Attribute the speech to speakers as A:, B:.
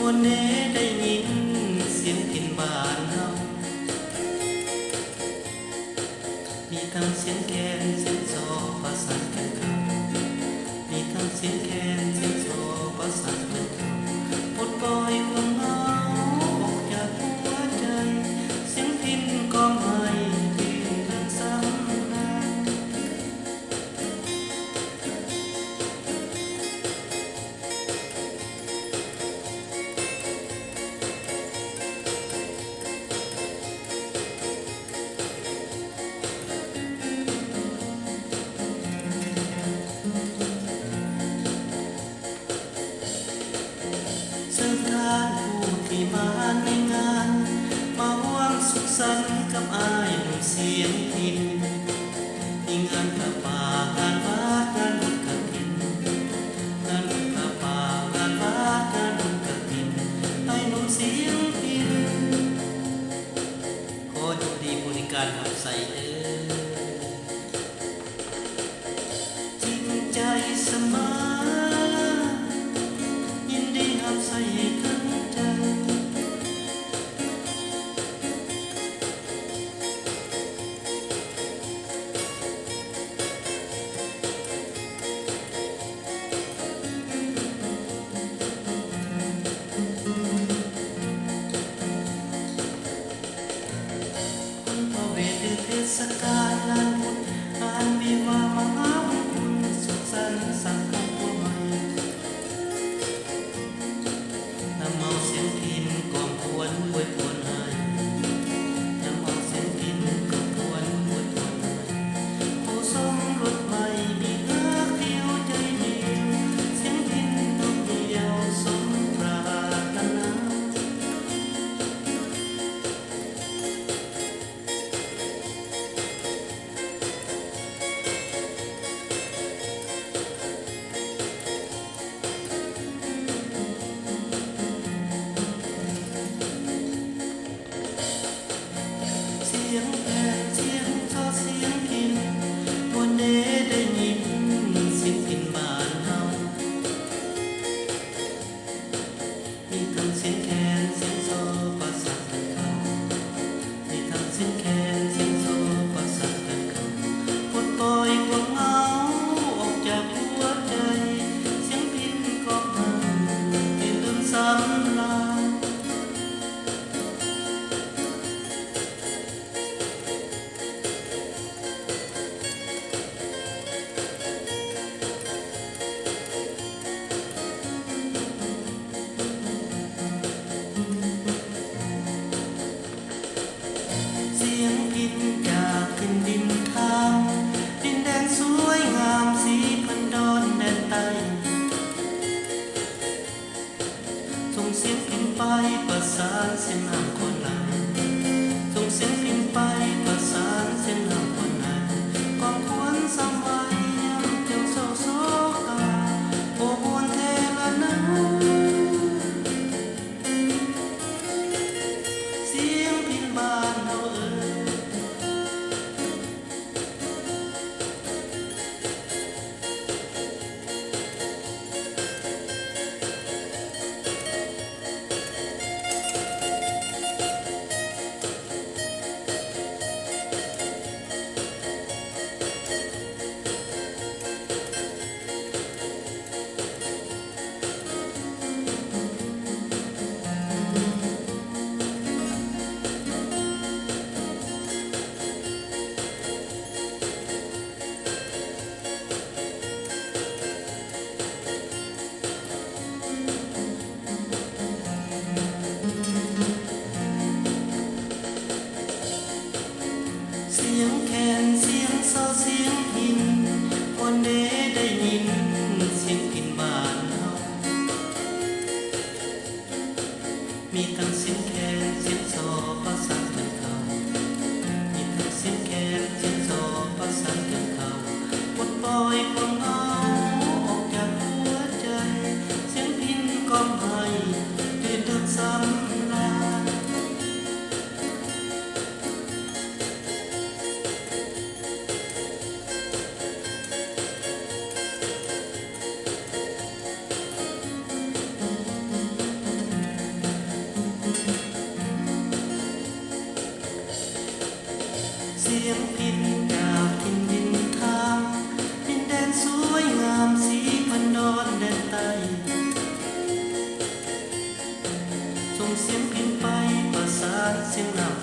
A: วนเนได้ยินเสียงพิณบ้านเฮามีทั้งเสียงแคนเสียงซอประสานกันเข้ามีทั้งเสียงแคนเสียงซอประสานกันเข้าปลดปล่อยความเหงาออกจากหัวใจเสียงพิณก็ไม่ที่เรื่องสำคัญที่มาในงานมาร่วมสุขสันต์กับอ้ายหนุ่มเสียงพิณที่งานผ้าป่างานวัดงานบุญกฐินงานผ้าป่างานวัดงานบุญกฐินอ้ายหนุ่มเสียงพิณขอจุดีบริการหักใส่เด้อจริงใจเสมอยินดีหักใส่ทั้งใจเทศกาลงานบุญงานวิวาห์มหามงคลสุขสันต์สังคมผู้ใหม่นำเอาเสียงพิณกล่อมกวนอวยพรให้นำเอาเสียงพิณกล่อมกวนอวยพรให้ผู้ทรงรถใหม่มีรักเดียวใจเดียวเสียงพิณดวงเดียวสมปรารถนาเสียงแคนเสียงซอเสียงพิณวันเนได้ยินเสียงพิณบ้านเฮามีทั้งเสียงแคนเสียงซอประสานกันเข้ามีทั้งเสียงแคนเสียงซอประสานกันเข้าปลดปล่อยความเหงาออกจากหัวใจเสียงพิณก็มาที่ลืมสำราญเสียงพิณจากถิ่นดินทางดินแดนสวยงามสีพันดอนแดนใต้ส่งเสียงพิณไปประสานเส้นทางคนไหลส่งเสียงพิณไปประสานเส้นทางคนไหลกองควรสมัยเจ้าโซโซกาโอบวนเทละนาเสียงพิณบ้านเฮา สียงน้